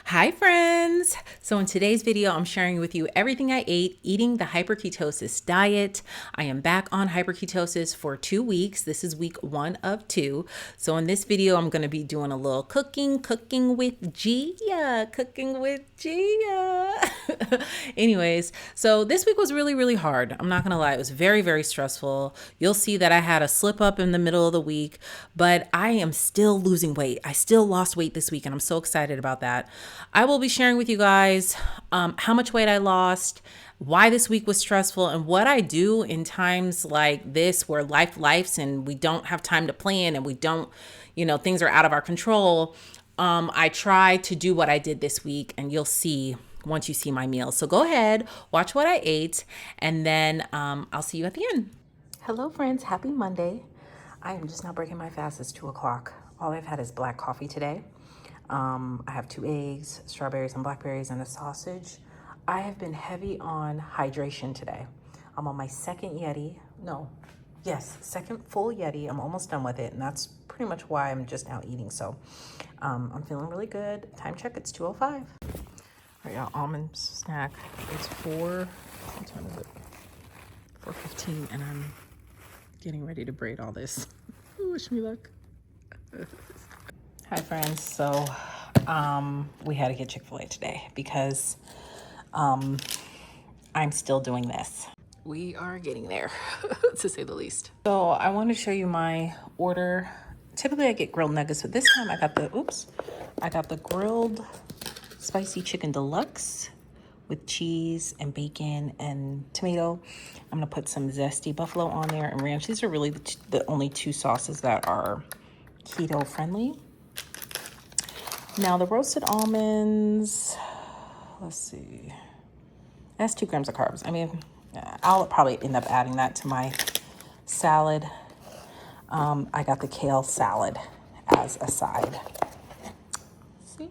Hi friends! So in today's video, I'm sharing with you everything I ate eating the Hyper Ketosis Diet. I am back on Hyper Ketosis for 2 weeks. This is week 1 of 2. So in this video, I'm going to be doing a little cooking with Gia. Anyways, so this week was really hard. I'm not going to lie. It was very stressful. You'll see that I had a slip up in the middle of the week, but I am still losing weight. I still lost weight this week and I'm so excited about that. I will be sharing with you guys how much weight I lost, why this week was stressful, and what I do in times like this where life's and we don't have time to plan and we don't, things are out of our control. I try to do what I did this week, and you'll see once you see my meals. So go ahead, watch what I ate, and then I'll see you at the end. Hello friends, happy Monday. I am just now breaking my fast. It's 2 o'clock. All I've had is black coffee today. I have 2 eggs, strawberries and blackberries, and a sausage. I have been heavy on hydration today. I'm on my second full Yeti. I'm almost done with it, and that's pretty much why I'm just now eating. So I'm feeling really good. Time check, it's 2:05. All right, y'all, almond snack. It's what time is it? 4:15, and I'm getting ready to braid all this. Wish me luck. Hi friends, so we had to get Chick-fil-A today because I'm still doing this. We are getting there, to say the least. So I want to show you my order. Typically I get grilled nuggets, but this time I got the grilled spicy chicken deluxe with cheese and bacon and tomato. I'm gonna put some zesty buffalo on there and ranch. These are really the only 2 sauces that are keto friendly. Now the roasted almonds, let's see, that's 2 grams of carbs. I mean, I'll probably end up adding that to my salad. I got the kale salad as a side. See?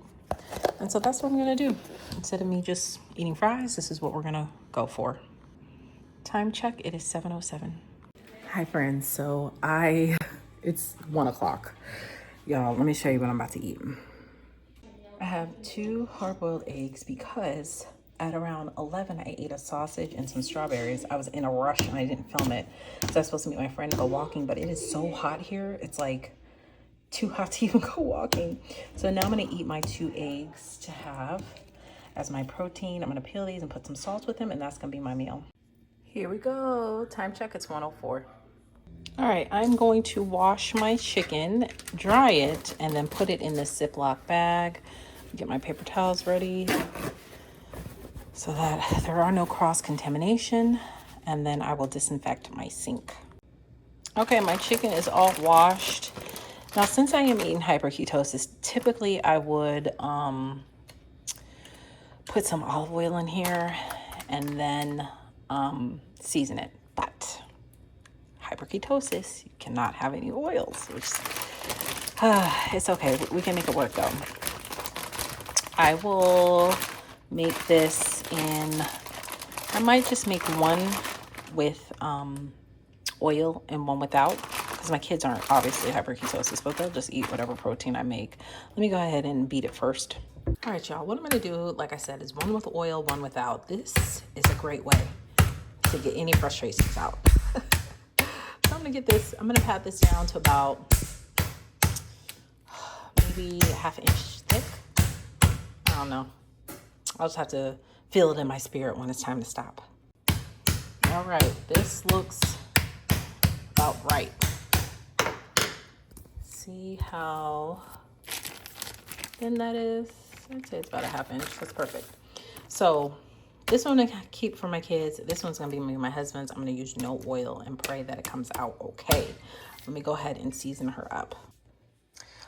And so that's what I'm gonna do. Instead of me just eating fries, this is what we're gonna go for. Time check, it is 7:07. Hi friends, so it's 1 o'clock. Y'all, let me show you what I'm about to eat. I have 2 hard-boiled eggs because at around 11, I ate a sausage and some strawberries. I was in a rush and I didn't film it. So I was supposed to meet my friend and go walking, but it is so hot here. It's like too hot to even go walking. So now I'm gonna eat my 2 eggs to have as my protein. I'm gonna peel these and put some salt with them, and that's gonna be my meal. Here we go. Time check, it's 1:04. All right, I'm going to wash my chicken, dry it, and then put it in this Ziploc bag. Get my paper towels ready so that there are no cross-contamination, and then I will disinfect my sink. Okay, my chicken is all washed. Now, since I am eating hyper ketosis, typically I would put some olive oil in here and then season it, but hyper ketosis, you cannot have any oils, which it's okay, we can make it work though. I will make this I might just make one with oil and one without, because my kids aren't obviously hyper ketosis, but they'll just eat whatever protein I make. Let me go ahead and beat it first. All right, y'all, what I'm gonna do, like I said, is one with oil, one without. This is a great way to get any frustrations out. So I'm gonna pat this down to about maybe ½ inch thick. I don't know. I'll just have to feel it in my spirit when it's time to stop. All right, this looks about right. See how thin that is? I'd say it's about ½ inch. That's perfect. So this one I keep for my kids. This one's gonna be my husband's. I'm gonna use no oil and pray that it comes out okay. Let me go ahead and season her up.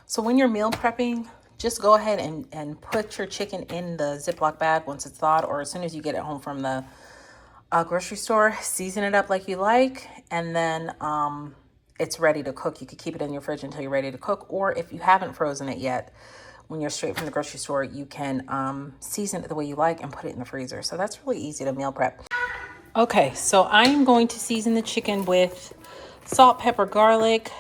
So when you're meal prepping, just go ahead and put your chicken in the Ziploc bag once it's thawed, or as soon as you get it home from the grocery store. Season it up like you like, and then it's ready to cook. You could keep it in your fridge until you're ready to cook, or if you haven't frozen it yet, when you're straight from the grocery store, you can season it the way you like and put it in the freezer. So that's really easy to meal prep. Okay, so I am going to season the chicken with salt, pepper, garlic,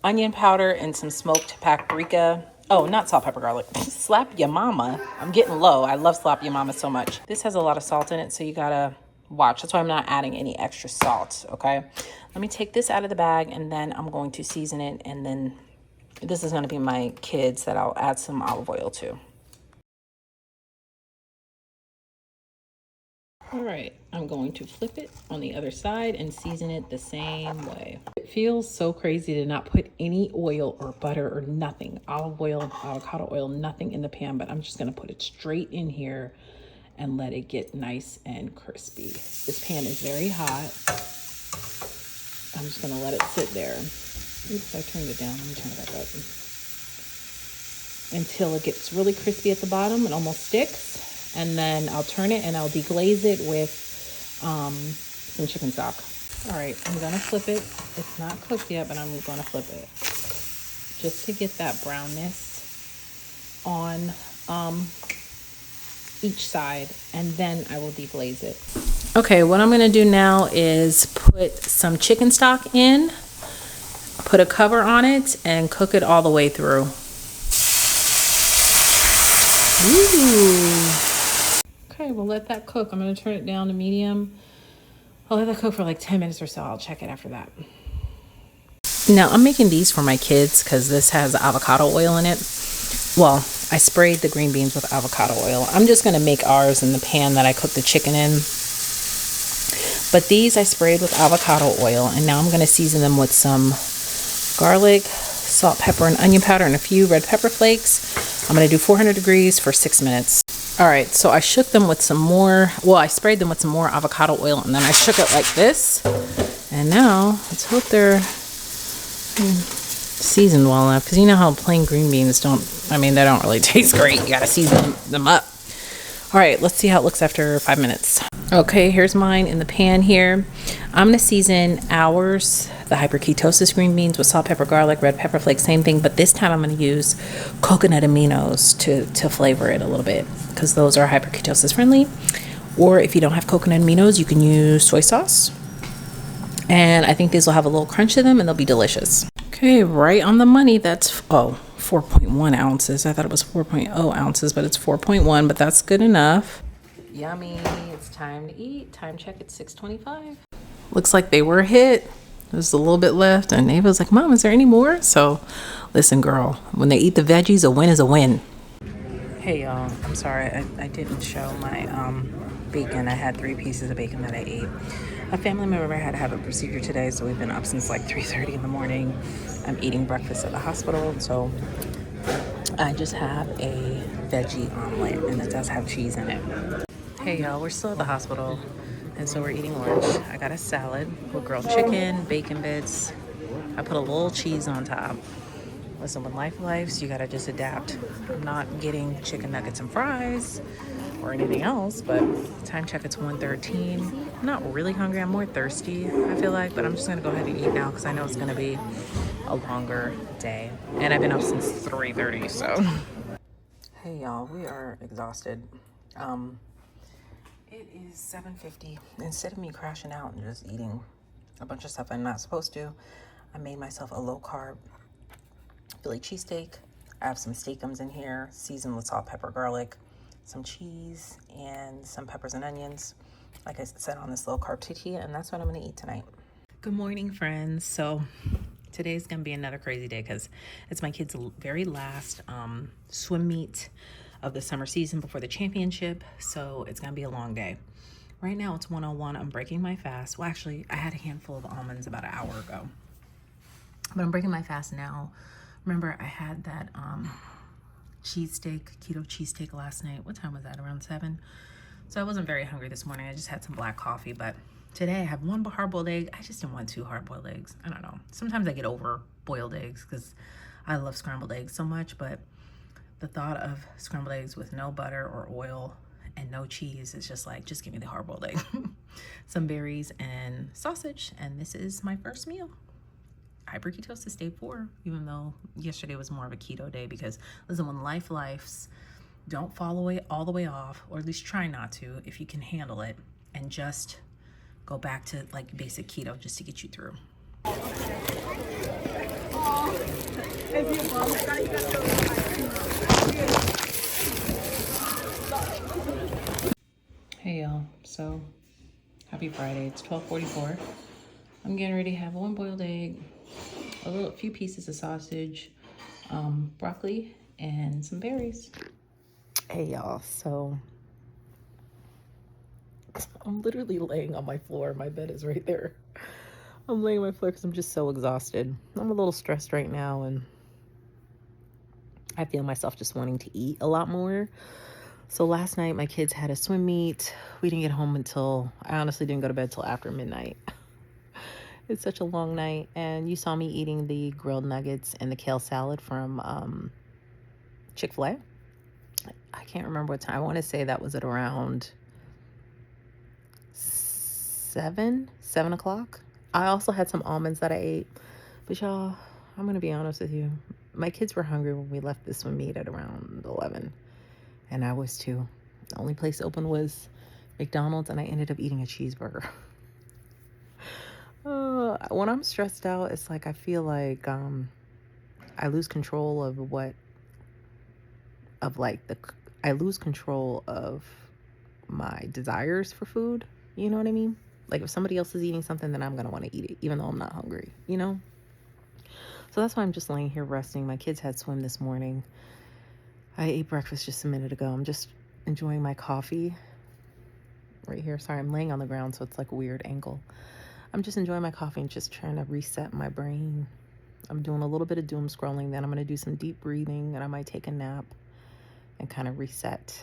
onion powder, and some smoked paprika. Oh, not salt, pepper, garlic. Slap your mama. I'm getting low. I love slap your mama so much. This has a lot of salt in it, so you gotta watch. That's why I'm not adding any extra salt, okay? Let me take this out of the bag, and then I'm going to season it, and then this is gonna be my kids that I'll add some olive oil to. All right, I'm going to flip it on the other side and season it the same way. It feels so crazy to not put any oil or butter or nothing, olive oil, avocado oil, nothing in the pan, but I'm just gonna put it straight in here and let it get nice and crispy. This pan is very hot. I'm just gonna let it sit there. Oops, I turned it down. Let me turn it back up. Until it gets really crispy at the bottom and almost sticks. And then I'll turn it and I'll deglaze it with some chicken stock. All right, I'm gonna flip it. It's not cooked yet, but I'm gonna flip it just to get that brownness on each side, and then I will deglaze it. Okay, what I'm gonna do now is put some chicken stock in, put a cover on it, and cook it all the way through. Ooh. Okay, we'll let that cook. I'm gonna turn it down to medium. I'll let that cook for like 10 minutes or so. I'll check it after that. Now I'm making these for my kids because this has avocado oil in it. Well, I sprayed the green beans with avocado oil. I'm just gonna make ours in the pan that I cooked the chicken in. But these I sprayed with avocado oil, and now I'm gonna season them with some garlic, salt, pepper, and onion powder, and a few red pepper flakes. I'm gonna do 400 degrees for 6 minutes. All right, so I shook them with some more, well, I sprayed them with some more avocado oil, and then I shook it like this. And now, let's hope they're seasoned well enough, because you know how plain green beans they don't really taste great. You gotta season them up. All right, let's see how it looks after 5 minutes. Okay, here's mine in the pan here. I'm gonna season ours, the Hyper Ketosis green beans, with salt, pepper, garlic, red pepper flakes, same thing, but this time I'm gonna use coconut aminos to flavor it a little bit, because those are Hyper Ketosis friendly. Or if you don't have coconut aminos, you can use soy sauce. And I think these will have a little crunch to them, and they'll be delicious. Okay, right on the money. That's 4.1 ounces. I thought it was 4.0 ounces, but it's 4.1, but that's good enough. Yummy. It's time to eat. Time check at 6:25. Looks like they were a hit. There's a little bit left, and Ava's like, Mom, is there any more? So listen, girl, when they eat the veggies, a win is a win. Hey y'all, I'm sorry I didn't show my bacon. I had 3 pieces of bacon that I ate. A family member had to have a procedure today, so we've been up since like 3:30 in the morning. I'm eating breakfast at the hospital, so I just have a veggie omelet, and it does have cheese in it. Hey y'all, we're still at the hospital, and so we're eating lunch. I got a salad with grilled chicken, bacon bits. I put a little cheese on top. Listen, when life lives, you gotta just adapt. I'm not getting chicken nuggets and fries or anything else, but time check, it's 1:13. I'm not really hungry, I'm more thirsty, I feel like, but I'm just gonna go ahead and eat now because I know it's gonna be a longer day. And I've been up since 3:30, so. Hey y'all, we are exhausted. It is 7:50. Instead of me crashing out and just eating a bunch of stuff I'm not supposed to, I made myself a low carb Philly cheesesteak. I have some steakums in here, seasoned with salt, pepper, garlic, some cheese, and some peppers and onions, like I said, on this low carb tortilla, and that's what I'm gonna eat tonight. Good morning, friends. So today's gonna be another crazy day because it's my kids' very last swim meet of the summer season before the championship, so it's gonna be a long day. Right now it's 1:01. I'm breaking my fast. Well, actually, I had a handful of almonds about an hour ago, but I'm breaking my fast now. Remember, I had that keto cheesesteak last night. What time was that? Around 7. So I wasn't very hungry this morning. I just had some black coffee, but today I have 1 hard-boiled egg. I just didn't want 2 hard-boiled eggs. I don't know. Sometimes I get over boiled eggs because I love scrambled eggs so much, but the thought of scrambled eggs with no butter or oil and no cheese is just like, just give me the hard-boiled egg. Some berries and sausage, and this is my first meal. Hyper Ketosis Day 4, even though yesterday was more of a keto day, because listen, when life lives, don't fall away all the way off, or at least try not to if you can handle it, and just go back to like basic keto just to get you through. Hey y'all, so happy Friday. It's 12:44. I'm getting ready to have one boiled egg, a few pieces of sausage, broccoli, and some berries. Hey y'all, so I'm literally laying on my floor. My bed is right there. I'm laying on my floor because I'm just so exhausted. I'm a little stressed right now, and I feel myself just wanting to eat a lot more. So last night, my kids had a swim meet. We didn't get home I honestly didn't go to bed till after midnight. It's such a long night. And you saw me eating the grilled nuggets and the kale salad from Chick-fil-A. I can't remember what time. I want to say that was at around 7 o'clock. I also had some almonds that I ate. But y'all, I'm going to be honest with you. My kids were hungry when we left this swim meet at around 11. And I was too. The only place open was McDonald's, and I ended up eating a cheeseburger. When I'm stressed out, it's like I feel like I lose control I lose control of my desires for food. You know what I mean? Like if somebody else is eating something, then I'm going to want to eat it, even though I'm not hungry, you know? So that's why I'm just laying here resting. My kids had swim this morning. I ate breakfast just a minute ago. I'm just enjoying my coffee right here. Sorry, I'm laying on the ground, so it's like a weird angle. I'm just enjoying my coffee and just trying to reset my brain. I'm doing a little bit of doom scrolling, then I'm going to do some deep breathing, and I might take a nap and kind of reset.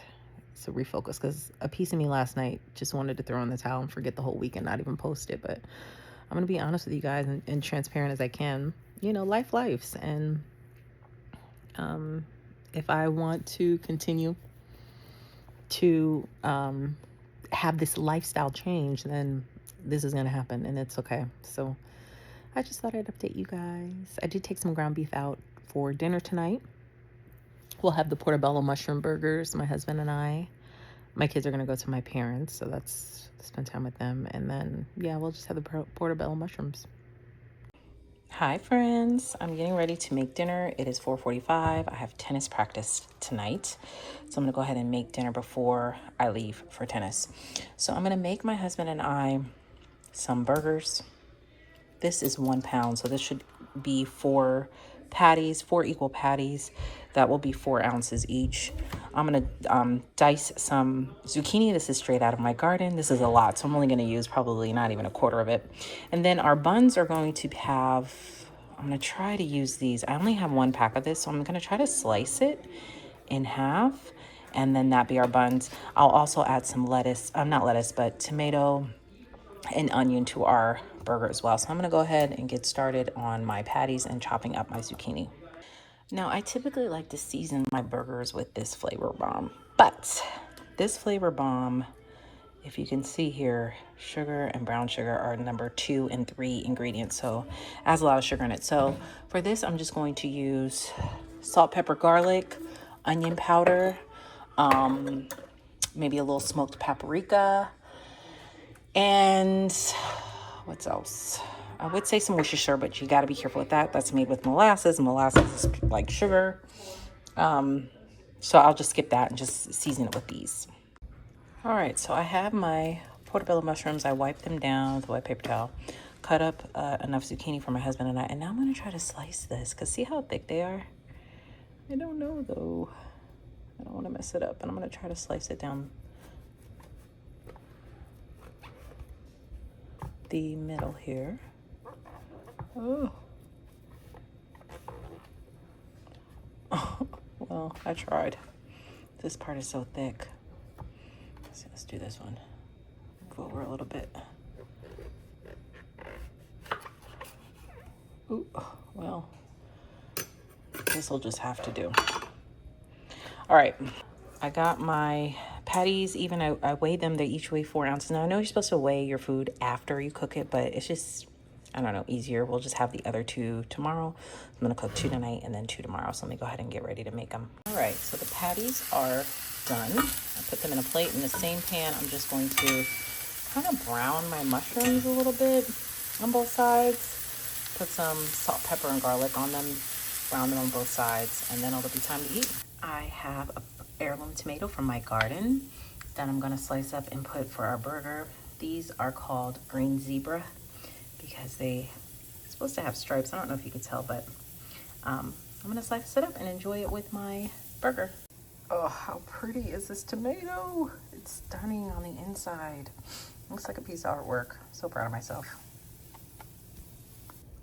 So refocus, because a piece of me last night just wanted to throw in the towel and forget the whole week and not even post it. But I'm going to be honest with you guys and transparent as I can. You know, lives. And if I want to continue to have this lifestyle change, then this is going to happen, and it's okay. So I just thought I'd update you guys. I did take some ground beef out for dinner tonight. We'll have the portobello mushroom burgers, my husband and I. My kids are going to go to my parents, so that's spend time with them. And then, yeah, we'll just have the portobello mushrooms. Hi, friends. I'm getting ready to make dinner. It is 4:45. I have tennis practice tonight. So I'm going to go ahead and make dinner before I leave for tennis. So I'm going to make my husband and I some burgers. This is 1 pound, so this should be 4 equal patties. That will be 4 ounces each. I'm gonna dice some zucchini. This is straight out of my garden. This is a lot, so I'm only gonna use probably not even a quarter of it. And then our buns are going to have, I'm gonna try to use these. I only have 1 pack of this, so I'm gonna try to slice it in half, and then that be our buns. I'll also add some lettuce, not lettuce, but tomato and onion to our burger as well. So I'm gonna go ahead and get started on my patties and chopping up my zucchini. Now, I typically like to season my burgers with this flavor bomb, but this flavor bomb, if you can see here, sugar and brown sugar are number 2 and 3 ingredients, so it has a lot of sugar in it. So for this, I'm just going to use salt, pepper, garlic, onion powder, maybe a little smoked paprika, and what's else? I would say some Worcestershire, but you got to be careful with that. That's made with molasses. Molasses is like sugar. So I'll just skip that and just season it with these. All right, so I have my portobello mushrooms. I wiped them down with a wet paper towel, cut up enough zucchini for my husband and I, and now I'm going to try to slice this because see how thick they are? I don't know, though. I don't want to mess it up, and I'm going to try to slice it down the middle here. Oh. Well, I tried. This part is so thick. So let's do this one. Go over a little bit. Ooh, well, this will just have to do. All right, I got my patties. Even I weighed them. They each weigh 4 ounces. Now I know you're supposed to weigh your food after you cook it, but it's just, I don't know, easier. We'll just have the other 2 tomorrow. I'm gonna cook 2 tonight and then 2 tomorrow. So let me go ahead and get ready to make them. All right, so the patties are done. I put them in a plate. In the same pan, I'm just going to kind of brown my mushrooms a little bit on both sides. Put some salt, pepper, and garlic on them. Brown them on both sides, and then it'll be time to eat. I have a heirloom tomato from my garden that I'm gonna slice up and put for our burger. These are called green zebra because they're supposed to have stripes. I don't know if you can tell, but I'm gonna slice it up and enjoy it with my burger. Oh, how pretty is this tomato? It's stunning on the inside. Looks like a piece of artwork. So proud of myself.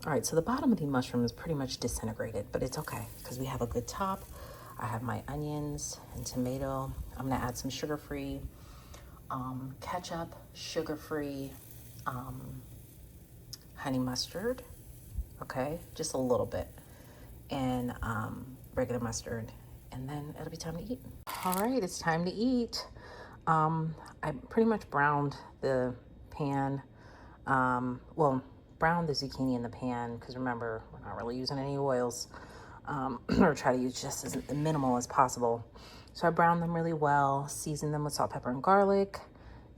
All right, so the bottom of the mushroom is pretty much disintegrated, but it's okay because we have a good top. I have my onions and tomato. I'm gonna add some sugar-free ketchup, sugar-free honey mustard, okay? Just a little bit, and regular mustard, and then it'll be time to eat. All right, it's time to eat. I pretty much browned the pan, browned the zucchini in the pan, because remember, we're not really using any oils, or try to use just as minimal as possible. So I browned them really well, seasoned them with salt, pepper, and garlic.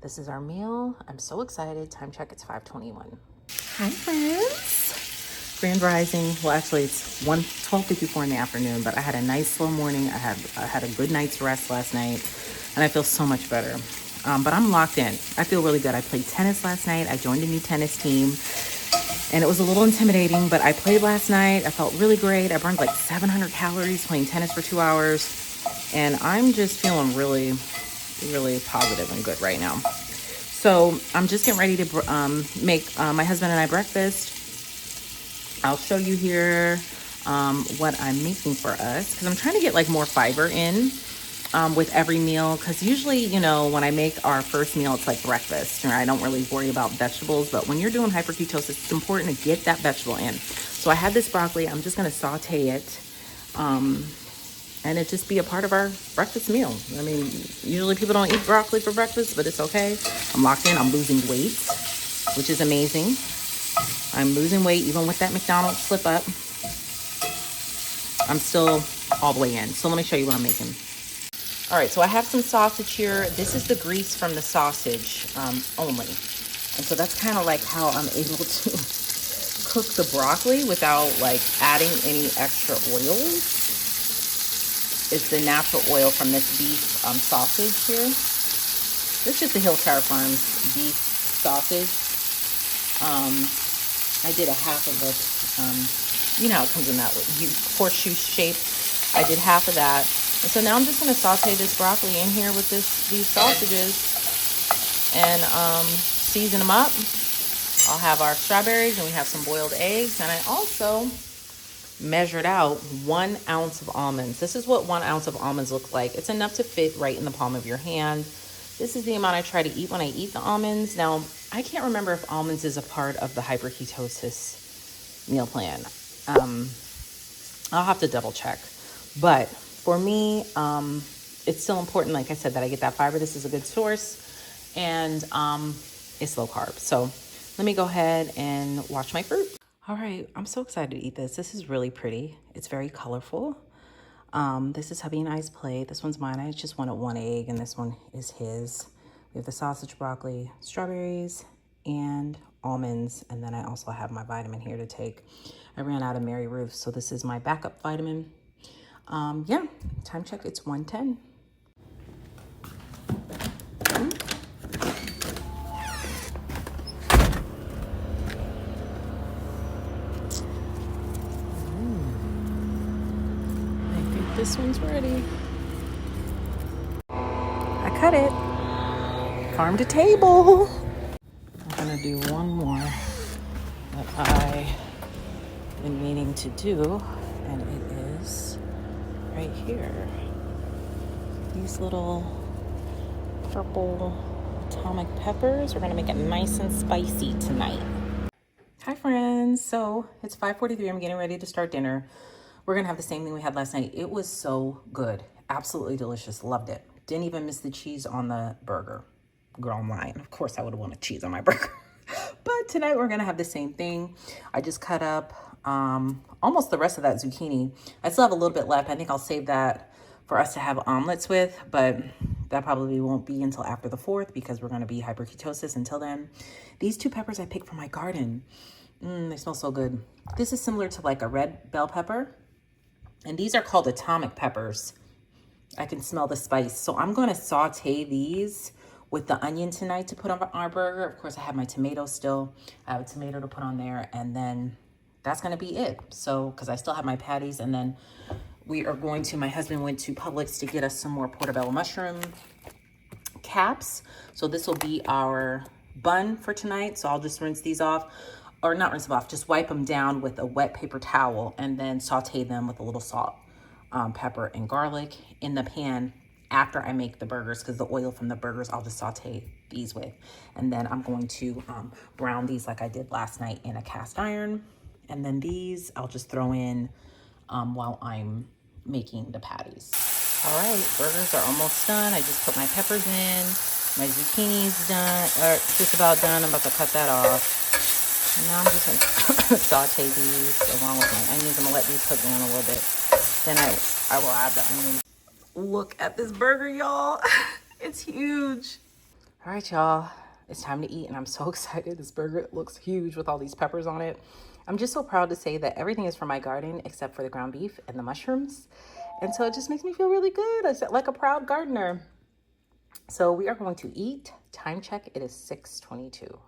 This is our meal. I'm so excited. Time check, it's 5:21. Hi, friends. Grand Rising. Well, actually, it's 12:54 in the afternoon, but I had a nice slow morning. I had a good night's rest last night, and I feel so much better. But I'm locked in. I feel really good. I played tennis last night. I joined a new tennis team, and it was a little intimidating, but I played last night. I felt really great. I burned like 700 calories playing tennis for 2 hours, and I'm just feeling really, really positive and good right now. So I'm just getting ready to make my husband and I breakfast. I'll show you here what I'm making for us, because I'm trying to get like more fiber in with every meal, because usually, you know, when I make our first meal, it's like breakfast, and I don't really worry about vegetables, but when you're doing hyperketosis, it's important to get that vegetable in. So I had this broccoli. I'm just going to saute it, and it just be a part of our breakfast meal. I mean, usually people don't eat broccoli for breakfast, but it's okay. I'm locked in. I'm losing weight, which is amazing. I'm losing weight even with that McDonald's slip up. I'm still all the way in. So let me show you what I'm making. All right, so I have some sausage here. This is the grease from the sausage only. And so that's kind of like how I'm able to cook the broccoli without like adding any extra oils. It's the natural oil from this beef sausage here. It's just the Hillshire Farms beef sausage. I did a half of it. You know how it comes in that horseshoe shape. I did half of that. And so now I'm just going to saute this broccoli in here with these sausages and season them up. I'll have our strawberries, and we have some boiled eggs. And I also measured out 1 ounce of almonds. This is what 1 ounce of almonds look like. It's enough to fit right in the palm of your hand. This is the amount I try to eat when I eat the almonds. Now, I can't remember if almonds is a part of the hyperketosis meal plan. I'll have to double check. But for me, it's still important, like I said, that I get that fiber. This is a good source, and it's low carb. So let me go ahead and wash my fruit. All right, I'm so excited to eat this. This is really pretty. It's very colorful. This is hubby and I's plate. This one's mine. I just wanted 1 egg, and this one is his. We have the sausage, broccoli, strawberries, and almonds. And then I also have my vitamin here to take. I ran out of Mary Ruth, so this is my backup vitamin. Yeah, time check, it's 1:10. I think this one's ready. I cut it. Farm to table. I'm gonna do one more that I've been meaning to do, and it is right here. These little purple atomic peppers. We're gonna make it nice and spicy tonight. Hi friends, so it's 5:43. I'm getting ready to start dinner. We're gonna have the same thing we had last night. It was so good, absolutely delicious, loved it. Didn't even miss the cheese on the burger. Girl, I'm lying. Of course I would have wanted cheese on my burger. But tonight we're gonna have the same thing. I just cut up almost the rest of that zucchini. I still have a little bit left. I think I'll save that for us to have omelets with, but that probably won't be until after the 4th because we're gonna be hyperketosis until then. These 2 peppers I picked from my garden. They smell so good. This is similar to like a red bell pepper, and these are called atomic peppers. I can smell the spice. So I'm going to saute these with the onion tonight to put on our burger. Of course, I have my tomato still. I have a tomato to put on there, and then that's going to be it. So, because I still have my patties, and then we are going to, my husband went to Publix to get us some more portobello mushroom caps. So this will be our bun for tonight. So I'll just rinse these off, or not rinse them off, just wipe them down with a wet paper towel and then saute them with a little salt, pepper, and garlic in the pan after I make the burgers, because the oil from the burgers I'll just saute these with. And then I'm going to brown these like I did last night in a cast iron. And then these I'll just throw in while I'm making the patties. All right, burgers are almost done. I just put my peppers in. My zucchini's done, or just about done. I'm about to cut that off. And now I'm just gonna saute these along with my onions. I'm gonna let these cook down a little bit. Then I will add the onions. Look at this burger, y'all. It's huge. All right, y'all. It's time to eat, and I'm so excited. This burger looks huge with all these peppers on it. I'm just so proud to say that everything is from my garden except for the ground beef and the mushrooms. And so it just makes me feel really good. I said, like a proud gardener. So we are going to eat. Time check, it is 6:22.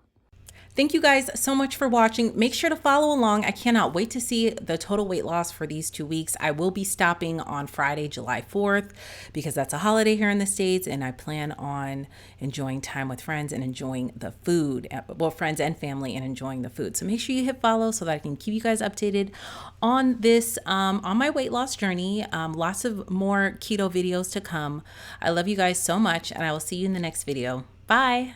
Thank you guys so much for watching. Make sure to follow along. I cannot wait to see the total weight loss for these 2 weeks. I will be stopping on Friday, July 4th, because that's a holiday here in the States, and I plan on enjoying time with friends and enjoying the food. Well, friends and family, and enjoying the food. So make sure you hit follow so that I can keep you guys updated on this, on my weight loss journey. Lots of more keto videos to come. I love you guys so much, and I will see you in the next video. Bye.